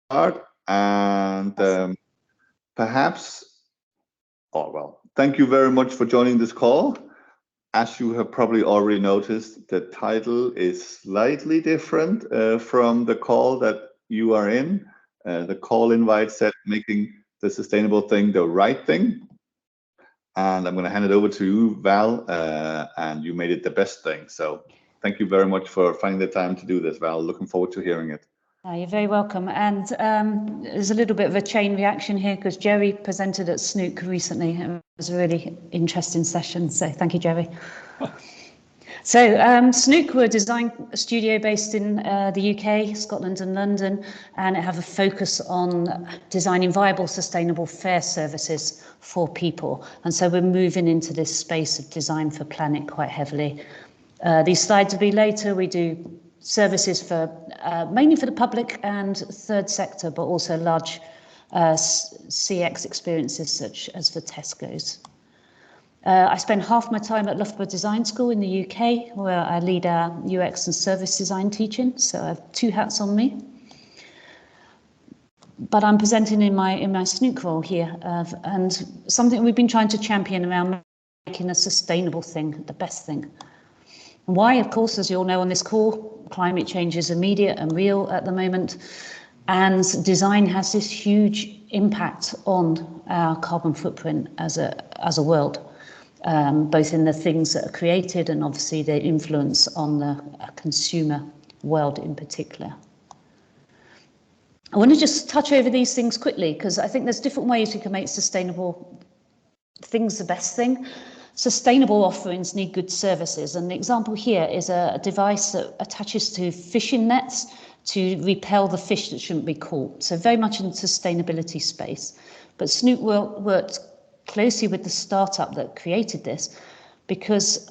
And perhaps, oh, well, thank you very much for joining this call. As you have probably already noticed, the title is slightly different from the call that you are in. The call invite said making the sustainable thing the right thing. And I'm going to hand it over to you, Val, and you made it the best thing. So thank you very much for finding the time to do this, Val. Looking forward to hearing it. You're very welcome. And there's a little bit of a chain reaction here because Jerry presented at Snook recently. It was a really interesting session. So thank you, Jerry. So Snook, we're a design studio based in the UK, Scotland and London, and it have a focus on designing viable, sustainable, fair services for people. And so we're moving into this space of design for planet quite heavily. These slides will be later. We do services for mainly for the public and third sector, but also large CX experiences such as for Tesco's. I spend half my time at Loughborough Design School in the UK, where I lead our UX and service design teaching. So I have two hats on me. But I'm presenting in my Snook role here, and something we've been trying to champion around making a sustainable thing the best thing. And why? Of course, as you all know on this call, climate change is immediate and real at the moment, and design has this huge impact on our carbon footprint as a world. Both in the things that are created and obviously their influence on the consumer world in particular. I want to just touch over these things quickly because I think there's different ways we can make sustainable things the best thing. Sustainable offerings need good services, and the example here is a device that attaches to fishing nets to repel the fish that shouldn't be caught. So very much in the sustainability space. But Snook worked closely with the startup that created this because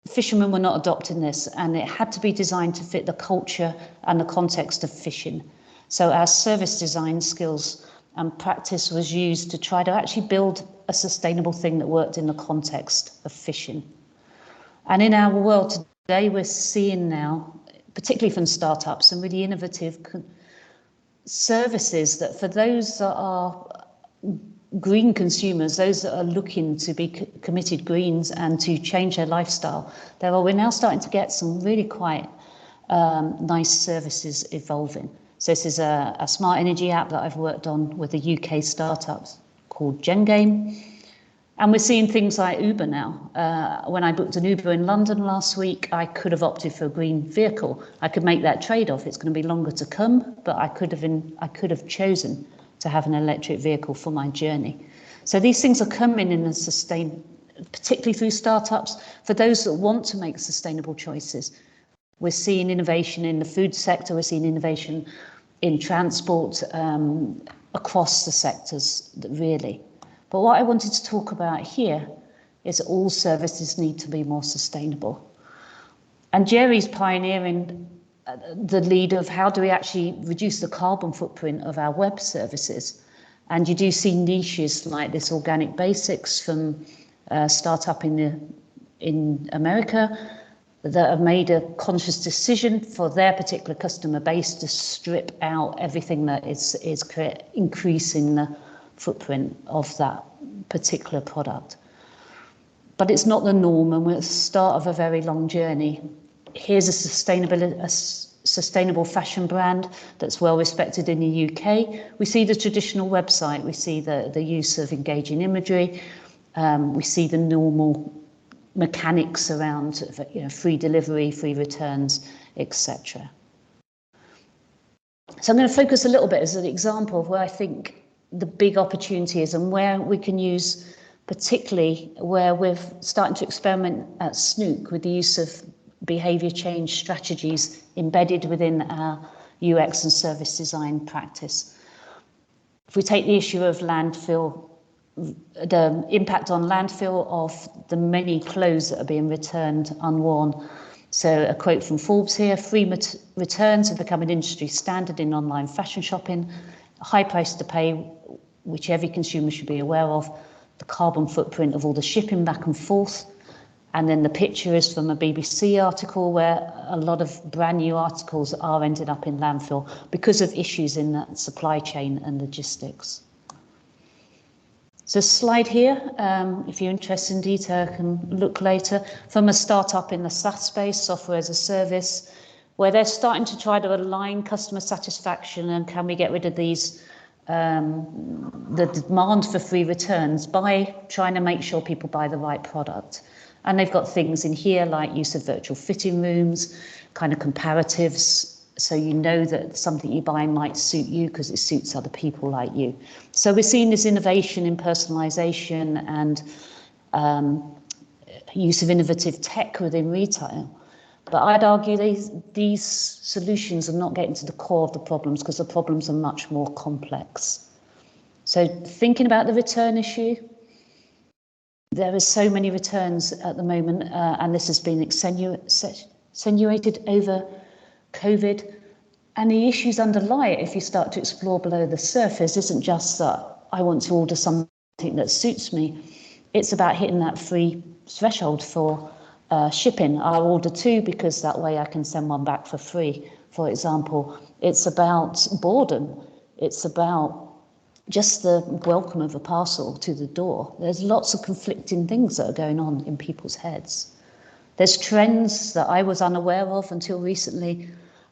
fishermen were not adopting this, and it had to be designed to fit the culture and the context of fishing. So our service design skills and practice was used to try to actually build a sustainable thing that worked in the context of fishing. And in our world today, we're seeing now, particularly from startups, some really innovative services that for those that are green consumers, those that are looking to be committed greens and to change their lifestyle, we're now starting to get some really quite nice services evolving. So this is a smart energy app that I've worked on with a UK startup called GenGame. And we're seeing things like Uber now. When I booked an Uber in London last week, I could have opted for a green vehicle. I could make that trade-off. It's going to be longer to come, but I could have chosen to have an electric vehicle for my journey. So these things are coming in and particularly through startups, for those that want to make sustainable choices. We're seeing innovation in the food sector, we're seeing innovation in transport across the sectors, really. But what I wanted to talk about here is all services need to be more sustainable. And Jerry's pioneering the lead of how do we actually reduce the carbon footprint of our web services. And you do see niches like this Organic Basics from a startup in America that have made a conscious decision for their particular customer base to strip out everything that is increasing the footprint of that particular product. But it's not the norm, and we're at the start of a very long journey. Here's a sustainable fashion brand that's well respected in the UK. We see the traditional website, we see the use of engaging imagery, we see the normal mechanics around free delivery, free returns, etc. So I'm going to focus a little bit as an example of where I think the big opportunity is and where we can use, particularly where we're starting to experiment at Snook with the use of behaviour change strategies embedded within our UX and service design practice. If we take the issue of landfill, the impact on landfill of the many clothes that are being returned unworn. So a quote from Forbes here, free returns have become an industry standard in online fashion shopping, a high price to pay, which every consumer should be aware of, the carbon footprint of all the shipping back and forth, And then the picture is from a BBC article where a lot of brand new articles are ended up in landfill because of issues in that supply chain and logistics. So slide here, if you're interested in detail, can look later, from a startup in the SaaS space, software as a service, where they're starting to try to align customer satisfaction and can we get rid of these, the demand for free returns by trying to make sure people buy the right product. And they've got things in here like use of virtual fitting rooms, kind of comparatives, so you know that something you buy might suit you because it suits other people like you. So we're seeing this innovation in personalisation and use of innovative tech within retail. But I'd argue these solutions are not getting to the core of the problems because the problems are much more complex. So thinking about the return issue, there are so many returns at the moment, and this has been accentuated over COVID. And the issues underlie it, if you start to explore below the surface, isn't just that I want to order something that suits me. It's about hitting that free threshold for shipping. I'll order 2 because that way I can send one back for free, for example. It's about boredom. It's about just the welcome of a parcel to the door. There's lots of conflicting things that are going on in people's heads. There's trends that I was unaware of until recently,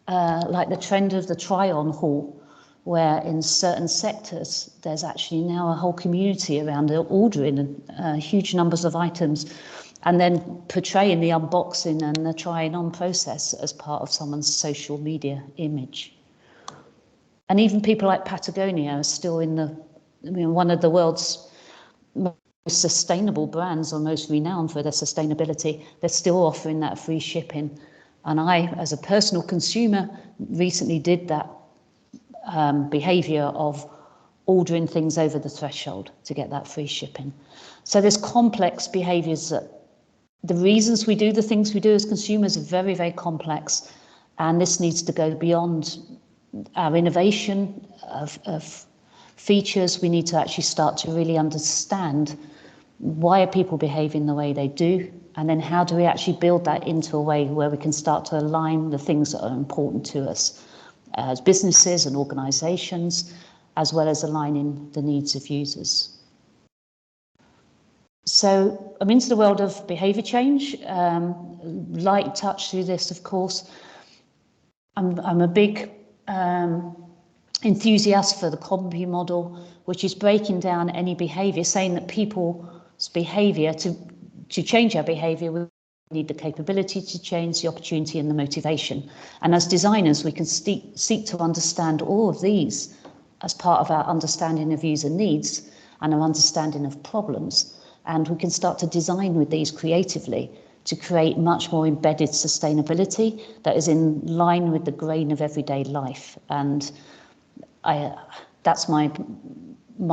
like the trend of the try-on haul, where in certain sectors, there's actually now a whole community around ordering huge numbers of items and then portraying the unboxing and the trying on process as part of someone's social media image. And even people like Patagonia are still one of the world's most sustainable brands, or most renowned for their sustainability. They're still offering that free shipping. And I, as a personal consumer, recently did that behaviour of ordering things over the threshold to get that free shipping. So there's complex behaviours that the reasons we do the things we do as consumers are very, very complex. And this needs to go beyond our innovation of features. We need to actually start to really understand why are people behaving the way they do, and then how do we actually build that into a way where we can start to align the things that are important to us as businesses and organisations, as well as aligning the needs of users. So I'm into the world of behaviour change, light touch through this, of course. I'm a big enthusiast for the combi model, which is breaking down any behaviour, saying that people's behaviour, to change our behaviour, we need the capability to change, the opportunity and the motivation. And as designers, we can seek to understand all of these as part of our understanding of user needs and our understanding of problems. And we can start to design with these creatively to create much more embedded sustainability that is in line with the grain of everyday life. And that's my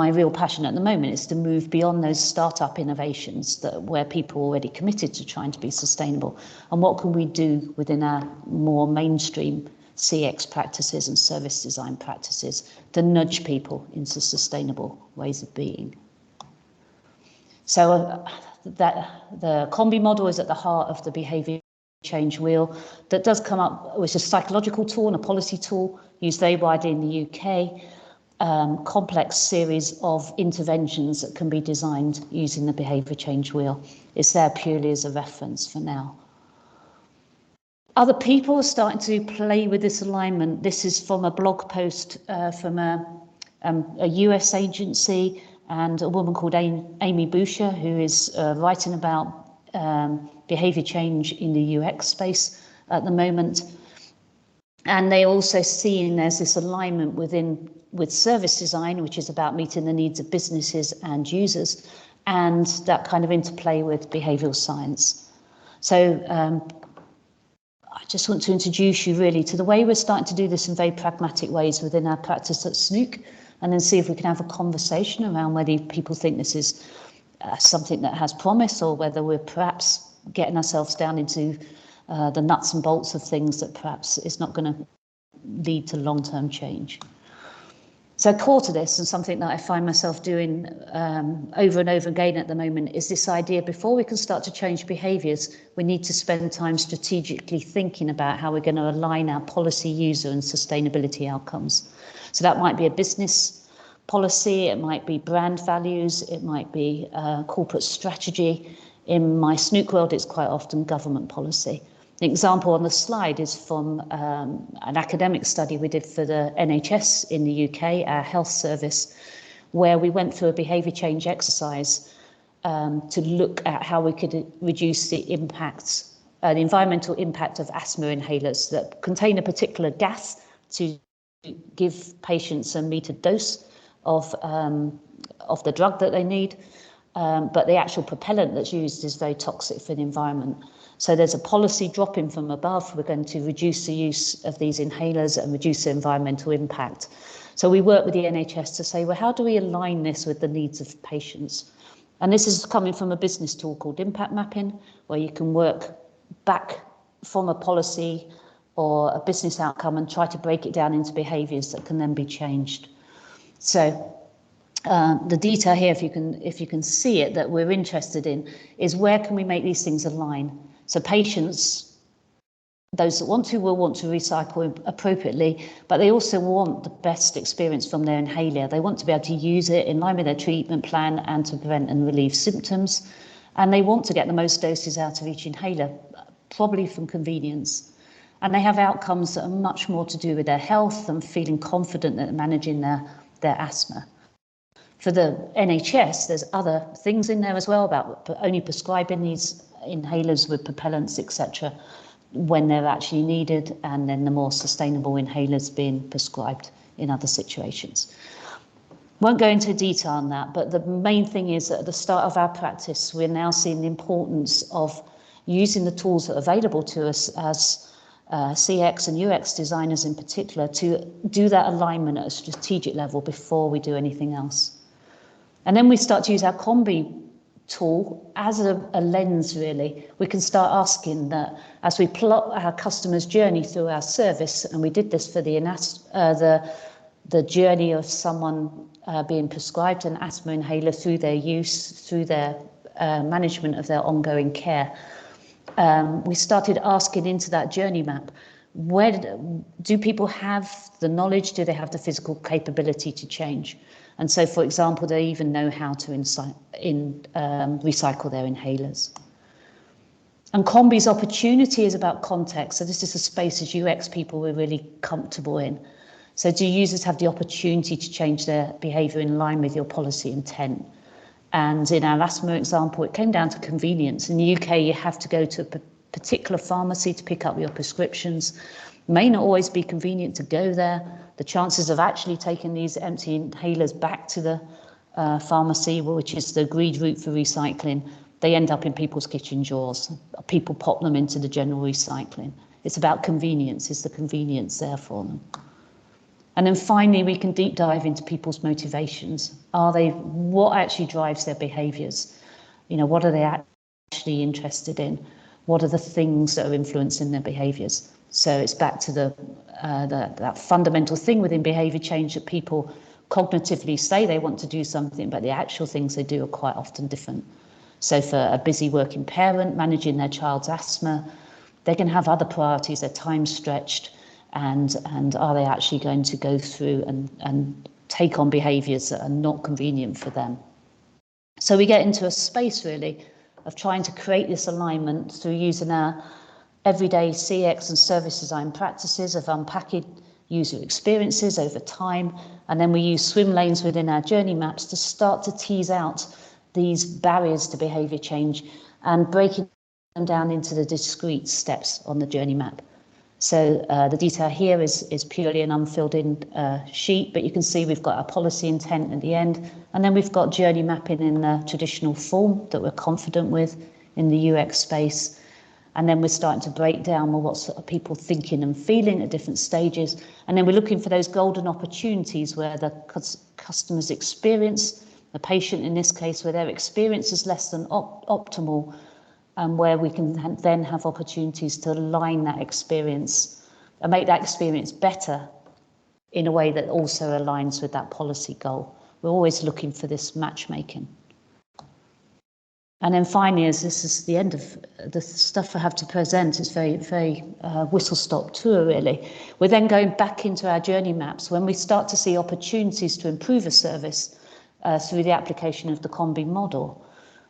real passion at the moment, is to move beyond those startup innovations where people are already committed to trying to be sustainable. And what can we do within our more mainstream CX practices and service design practices to nudge people into sustainable ways of being? So that the combi model is at the heart of the behaviour change wheel that does come up, which is a psychological tool and a policy tool used very widely in the UK. Complex series of interventions that can be designed using the behaviour change wheel. It's there purely as a reference for now. Other people are starting to play with this alignment. This is from a blog post from a US agency and a woman called Amy Boucher, who is writing about behaviour change in the UX space at the moment. And they also seeing there's this alignment with service design, which is about meeting the needs of businesses and users, and that kind of interplay with behavioural science. So I just want to introduce you really to the way we're starting to do this in very pragmatic ways within our practice at Snook, and then see if we can have a conversation around whether people think this is something that has promise, or whether we're perhaps getting ourselves down into the nuts and bolts of things that perhaps is not going to lead to long-term change. So core to this, and something that I find myself doing over and over again at the moment, is this idea: before we can start to change behaviours, we need to spend time strategically thinking about how we're going to align our policy, user and sustainability outcomes. So that might be a business policy, it might be brand values, it might be corporate strategy. In my Snook world, it's quite often government policy. The example on the slide is from an academic study we did for the NHS in the UK, our health service, where we went through a behaviour change exercise to look at how we could reduce the impacts, the environmental impact of asthma inhalers that contain a particular gas to give patients a metered dose of the drug that they need. But the actual propellant that's used is very toxic for the environment. So there's a policy dropping from above. We're going to reduce the use of these inhalers and reduce the environmental impact. So we work with the NHS to say, well, how do we align this with the needs of patients? And this is coming from a business tool called impact mapping, where you can work back from a policy or a business outcome and try to break it down into behaviours that can then be changed. So the detail here, if you can see it, that we're interested in is where can we make these things align? So patients, those that want to, will want to recycle appropriately, but they also want the best experience from their inhaler. They want to be able to use it in line with their treatment plan and to prevent and relieve symptoms. And they want to get the most doses out of each inhaler, probably from convenience. And they have outcomes that are much more to do with their health and feeling confident that they're managing their asthma. For the NHS, there's other things in there as well about only prescribing these inhalers with propellants, etc., when they're actually needed, and then the more sustainable inhalers being prescribed in other situations. Won't go into detail on that, but the main thing is that at the start of our practice, we're now seeing the importance of using the tools that are available to us as CX and UX designers in particular to do that alignment at a strategic level before we do anything else. And then we start to use our Combi tool as a lens, really. We can start asking that as we plot our customer's journey through our service, and we did this for the journey of someone being prescribed an asthma inhaler through their use, through their management of their ongoing care. We started asking into that journey map, where do people have the knowledge? Do they have the physical capability to change? And so, for example, they even know how to recycle their inhalers. And Combi's opportunity is about context. So this is a space as UX people we're really comfortable in. So do users have the opportunity to change their behaviour in line with your policy intent? And in our asthma example, it came down to convenience. In the UK, you have to go to a particular pharmacy to pick up your prescriptions. It may not always be convenient to go there. The chances of actually taking these empty inhalers back to the pharmacy, which is the agreed route for recycling, they end up in people's kitchen drawers. People pop them into the general recycling. It's about convenience. Is the convenience there for them? And then finally, we can deep dive into people's motivations. What actually drives their behaviours? What are they actually interested in? What are the things that are influencing their behaviours? So it's back to that fundamental thing within behaviour change that people cognitively say they want to do something, but the actual things they do are quite often different. So for a busy working parent managing their child's asthma, they can have other priorities, their time stretched, and are they actually going to go through and take on behaviours that are not convenient for them? So we get into a space really of trying to create this alignment through using our everyday CX and service design practices of unpacking user experiences over time, and then we use swim lanes within our journey maps to start to tease out these barriers to behaviour change and breaking them down into the discrete steps on the journey map. So the detail here is purely an unfilled in sheet, but you can see we've got our policy intent at the end, and then we've got journey mapping in the traditional form that we're confident with in the UX space. And then we're starting to break down what sort of people thinking and feeling at different stages. And then we're looking for those golden opportunities where the customer's experience, the patient in this case, where their experience is less than optimal, and where we can then have opportunities to align that experience and make that experience better in a way that also aligns with that policy goal. We're always looking for this matchmaking. And then finally, as this is the end of the stuff I have to present, it's very whistle-stop tour, really. We're then going back into our journey maps when we start to see opportunities to improve a service through the application of the Combi model.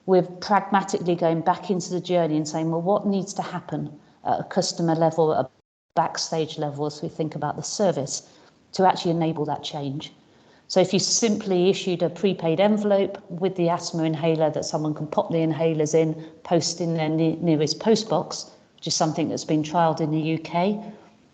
We're pragmatically going back into the journey and saying, well, what needs to happen at a customer level, at a backstage level, as we think about the service, to actually enable that change. So if you simply issued a prepaid envelope with the asthma inhaler that someone can pop the inhalers in, post in their nearest post box, which is something that's been trialled in the UK,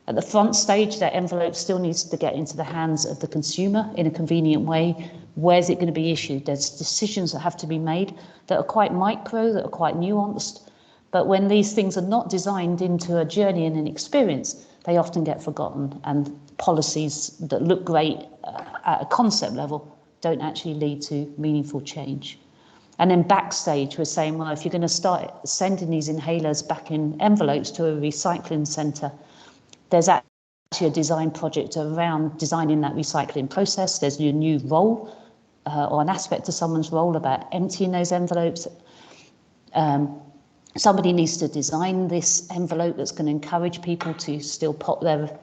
at the front stage, that envelope still needs to get into the hands of the consumer in a convenient way. Where's it going to be issued? There's decisions that have to be made that are quite micro, that are quite nuanced. But when these things are not designed into a journey and an experience, they often get forgotten, and policies that look great at a concept level don't actually lead to meaningful change. And then backstage, we're saying, well, if you're going to start sending these inhalers back in envelopes to a recycling centre, there's actually a design project around designing that recycling process. There's a new role or an aspect of someone's role about emptying those envelopes. Somebody needs to design this envelope that's going to encourage people to still pop their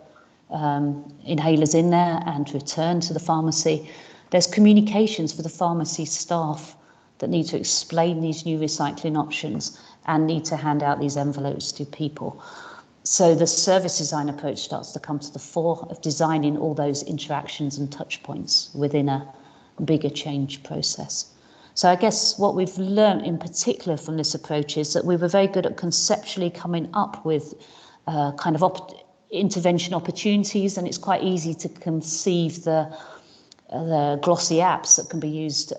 inhalers in there and return to the pharmacy. There's communications for the pharmacy staff that need to explain these new recycling options and need to hand out these envelopes to people. So the service design approach starts to come to the fore of designing all those interactions and touch points within a bigger change process. So I guess what we've learned in particular from this approach is that we were very good at conceptually coming up with kind of intervention opportunities, and it's quite easy to conceive the glossy apps that can be used,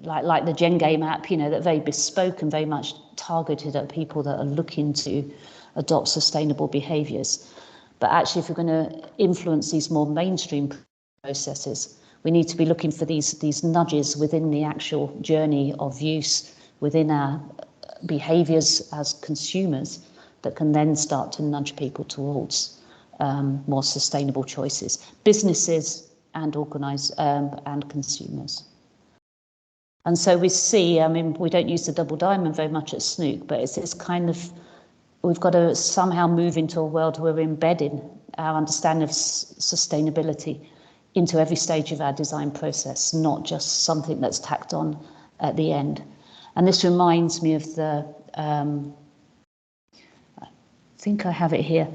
like the Gen Game app, that are very bespoke and very much targeted at people that are looking to adopt sustainable behaviours. But actually, if we're going to influence these more mainstream processes, we need to be looking for these nudges within the actual journey of use, within our behaviours as consumers, that can then start to nudge people towards more sustainable choices, businesses and and consumers. And so we see, we don't use the double diamond very much at Snook, but it's this kind of, we've got to somehow move into a world where we're embedding our understanding of sustainability into every stage of our design process, not just something that's tacked on at the end. And this reminds me of the, I think I have it here,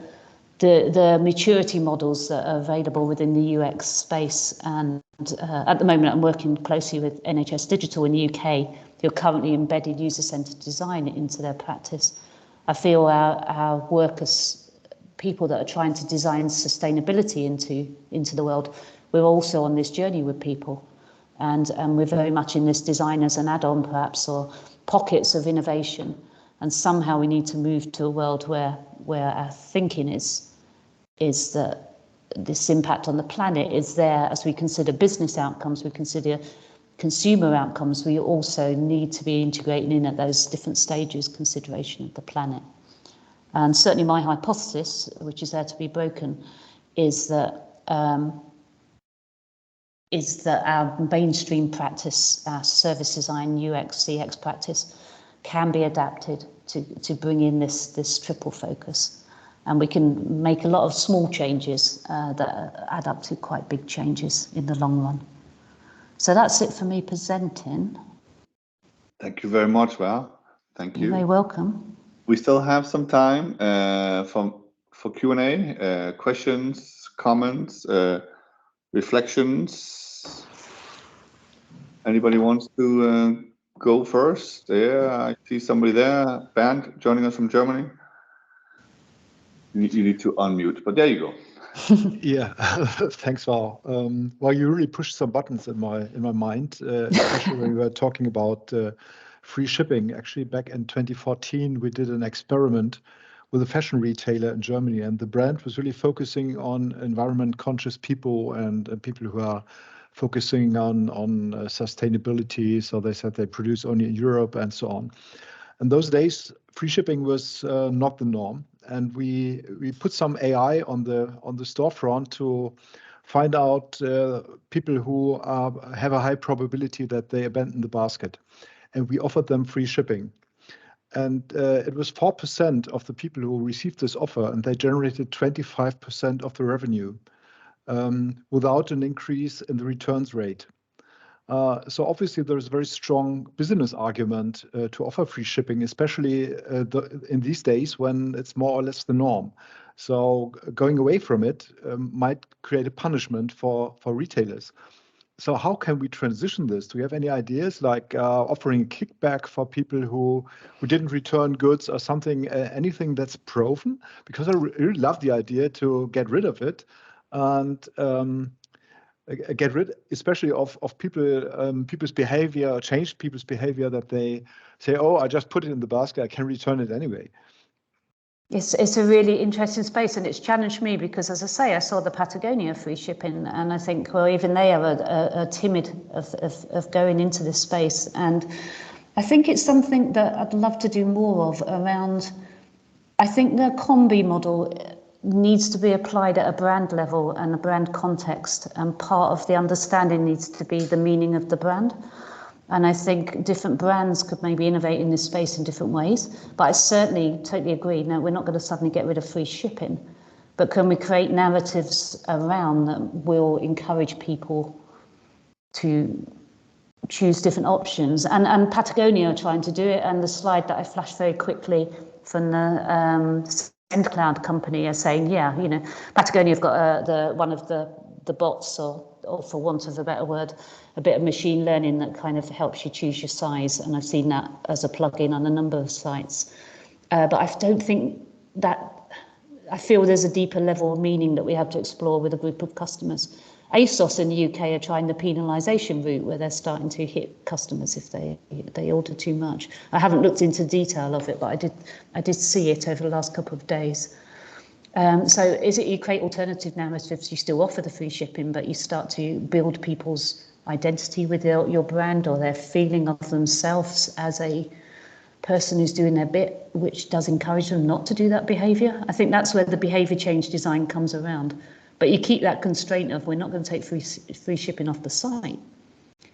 the maturity models that are available within the UX space. And at the moment, I'm working closely with NHS Digital in the UK, who are currently embedded user-centred design into their practice. I feel our work as people that are trying to design sustainability into the world, we're also on this journey with people, and we're very much in this design as an add-on perhaps, or pockets of innovation, and somehow we need to move to a world where our thinking is that this impact on the planet is there. As we consider business outcomes, we consider consumer outcomes, we also need to be integrating in at those different stages consideration of the planet. And certainly my hypothesis, which is there to be broken, is that our mainstream practice, our service design, UX, CX practice, can be adapted to bring in this triple focus. And we can make a lot of small changes that add up to quite big changes in the long run. So that's it for me presenting. Thank you very much, Val. Thank you. You're very welcome. We still have some time for Q&A, questions, comments, reflections. Anybody wants to go first? There, I see somebody there. Bernd joining us from Germany. You need to unmute, but there you go. Yeah, thanks, Val. Well, you really pushed some buttons in my mind, especially when we were talking about free shipping. Actually, back in 2014, we did an experiment with a fashion retailer in Germany, and the brand was really focusing on environment-conscious people and people who are focusing on sustainability. So they said they produce only in Europe and so on. In those days, free shipping was not the norm. and we put some AI on the storefront to find out people who have a high probability that they abandon the basket, and we offered them free shipping. And it was 4% of the people who received this offer, and they generated 25% of the revenue without an increase in the returns rate. So obviously there's a very strong business argument to offer free shipping, especially in these days when it's more or less the norm. So going away from it might create a punishment for retailers. So how can we transition this? Do you have any ideas, like offering a kickback for people who didn't return goods or something, anything that's proven? Because I really love the idea to get rid of it and get rid, especially of people, people's behavior, change people's behavior, that they say, oh, I just put it in the basket, I can return it anyway. It's a really interesting space, and it's challenged me because, as I say, I saw the Patagonia free shipping, and I think, well, even they are timid of going into this space. And I think it's something that I'd love to do more of around. I think the combi model needs to be applied at a brand level and a brand context, and part of the understanding needs to be the meaning of the brand. And I think different brands could maybe innovate in this space in different ways. But I certainly totally agree. No, we're not going to suddenly get rid of free shipping. But can we create narratives around that will encourage people to choose different options? And Patagonia are trying to do it. And the slide that I flashed very quickly from the SendCloud company are saying, yeah, you know, Patagonia have got one of the bots, or for want of a better word, a bit of machine learning that kind of helps you choose your size. And I've seen that as a plugin on a number of sites. But I don't think that, I feel there's a deeper level of meaning that we have to explore with a group of customers. ASOS in the UK are trying the penalisation route, where they're starting to hit customers if they order too much. I haven't looked into detail of it, but I did see it over the last couple of days. So is it you create alternative narratives, you still offer the free shipping, but you start to build people's identity with your brand, or their feeling of themselves as a person who's doing their bit, which does encourage them not to do that behaviour. I think that's where the behaviour change design comes around. But you keep that constraint of, we're not going to take free shipping off the site.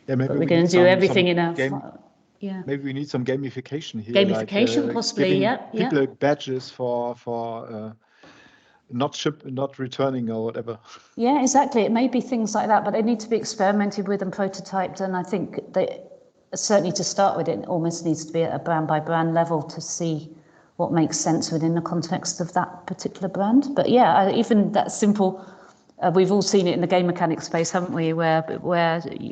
Yeah, maybe but we're going to do everything in our... Yeah. Maybe we need some gamification here. Gamification, like, possibly, yeah. People badges for not returning or whatever. Yeah, exactly. It may be things like that, but they need to be experimented with and prototyped. And I think they certainly, to start with, it almost needs to be at a brand by brand level to see what makes sense within the context of that particular brand. But yeah, even that simple, we've all seen it in the game mechanic space, haven't we? Where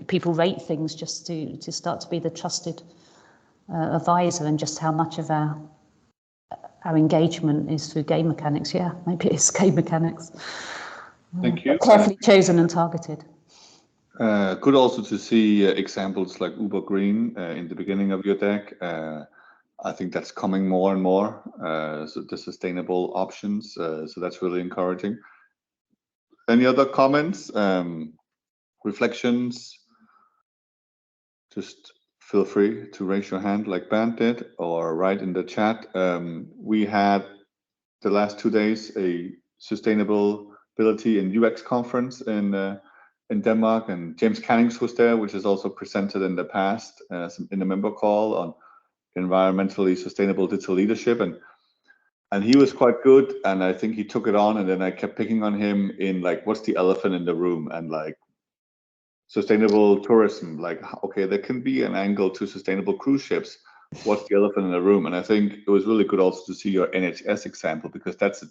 people rate things just to start to be the trusted advisor, and just how much of our engagement is through game mechanics. Yeah, maybe it's game mechanics. Thank you. Carefully chosen and targeted. Good also to see examples like Uber Green in the beginning of your deck. I think that's coming more and more, so the sustainable options. So that's really encouraging. Any other comments, reflections? Just feel free to raise your hand like Bernd did, or write in the chat. We had the last 2 days a sustainability and UX conference in Denmark, and James Cannings was there, which is also presented in the past in a member call on environmentally sustainable digital leadership, and he was quite good, and I think he took it on, and then I kept picking on him in like, what's the elephant in the room, and like sustainable tourism, like, okay, there can be an angle to sustainable cruise ships. What's the elephant in the room? And I think it was really good also to see your NHS example, because that's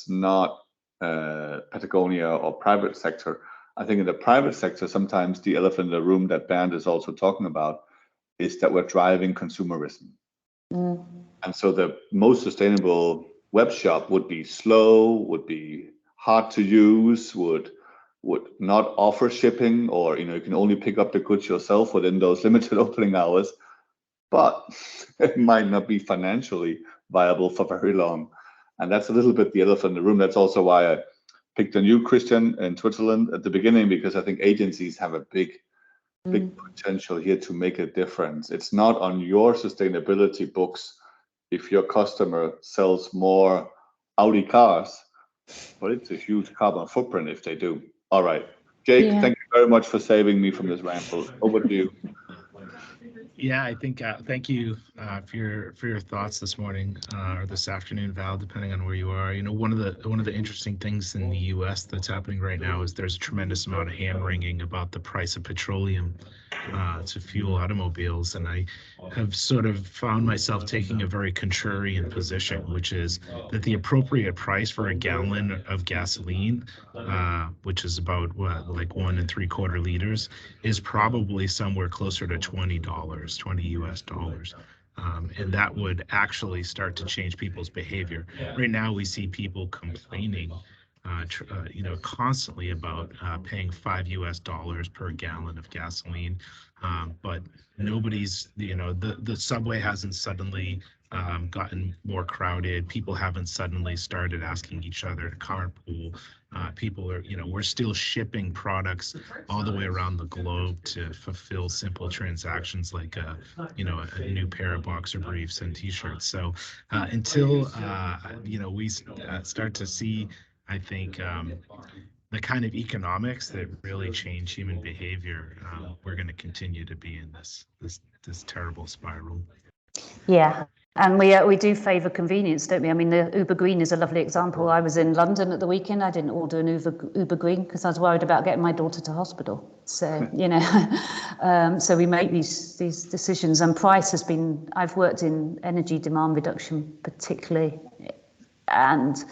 not Patagonia or private sector. I think in the private sector, sometimes the elephant in the room that Bernd is also talking about is that we're driving consumerism. And so the most sustainable web shop would be slow, would be hard to use, would not offer shipping, or you can only pick up the goods yourself within those limited opening hours, but it might not be financially viable for very long. And that's a little bit the elephant in the room. That's also why I picked on you, Christian, in Switzerland at the beginning, because I think agencies have a big potential here to make a difference. It's not on your sustainability books if your customer sells more Audi cars, but it's a huge carbon footprint if they do. All right, Jake, thank you very much for saving me from this ramble. Over to you. Yeah, I think thank you for your thoughts this morning or this afternoon, Val, depending on where you are. You know, one of the interesting things in the U.S. that's happening right now is there's a tremendous amount of hand wringing about the price of petroleum to fuel automobiles, and I have sort of found myself taking a very contrarian position, which is that the appropriate price for a gallon of gasoline, which is about like 1 3/4 liters, is probably somewhere closer to $20, 20 US dollars. And that would actually start to change people's behavior. Right now, we see people complaining, constantly about paying $5 US per gallon of gasoline. But nobody's, the subway hasn't suddenly gotten more crowded. People haven't suddenly started asking each other to carpool. People are, we're still shipping products all the way around the globe to fulfill simple transactions like, a new pair of boxer briefs and T-shirts. So until, we start to see, I think, the kind of economics that really change human behavior, we're going to continue to be in this terrible spiral. Yeah. And we do favour convenience, don't we? I mean, the Uber Green is a lovely example. I was in London at the weekend. I didn't order an Uber Green because I was worried about getting my daughter to hospital. So, so we make these decisions. And price has been, I've worked in energy demand reduction particularly. And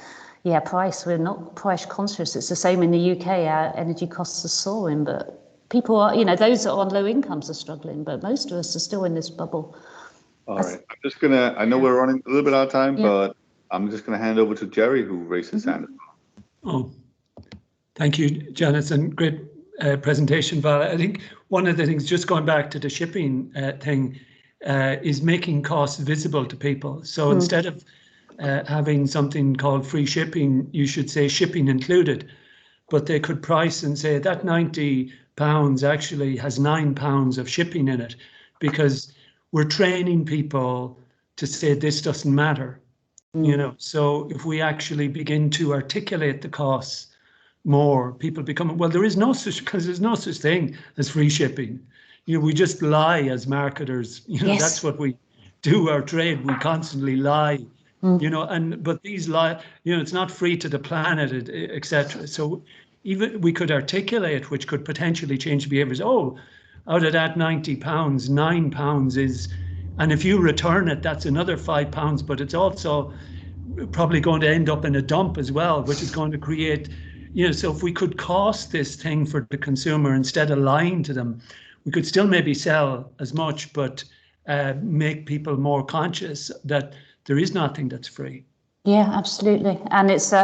yeah, price, we're not price conscious. It's the same in the UK. Our energy costs are soaring, but people are, those that are on low incomes are struggling, but most of us are still in this bubble. All right, I'm just gonna, I know we're running a little bit out of time, but I'm just gonna hand over to Jerry, who raised his hand. Oh, thank you, Jonathan. Great presentation, Val. I think one of the things, just going back to the shipping thing, is making costs visible to people. So instead of having something called free shipping, you should say shipping included, but they could price and say that £90 actually has £9 of shipping in it, because we're training people to say this doesn't matter, So if we actually begin to articulate the costs more, people become, well, there's no such thing as free shipping. We just lie as marketers. That's what we do. Our trade, we constantly lie. But these lie. It's not free to the planet, etc. So even we could articulate, which could potentially change behaviors. Oh, out of that £90, £9 is, and if you return it, that's another £5, but it's also probably going to end up in a dump as well, which is going to create, so if we could cost this thing for the consumer instead of lying to them, we could still maybe sell as much, but make people more conscious that there is nothing that's free. Yeah, absolutely. And it's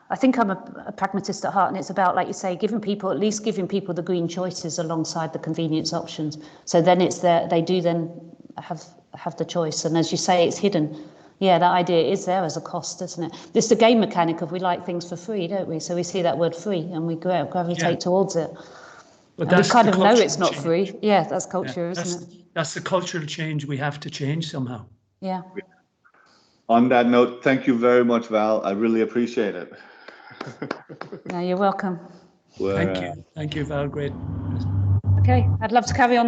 I think I'm a pragmatist at heart, and it's about, like you say, giving people the green choices alongside the convenience options. So then it's there, they do then have the choice. And as you say, it's hidden. Yeah, that idea is there as a cost, isn't it? It's the game mechanic of we like things for free, don't we? So we see that word free and we gravitate towards it. But we kind of know it's not free. Yeah, that's culture, isn't it? That's the cultural change we have to change somehow. Yeah. On that note, thank you very much, Val. I really appreciate it. No, you're welcome. Thank you. Thank you, Val. Great. Okay, I'd love to carry on.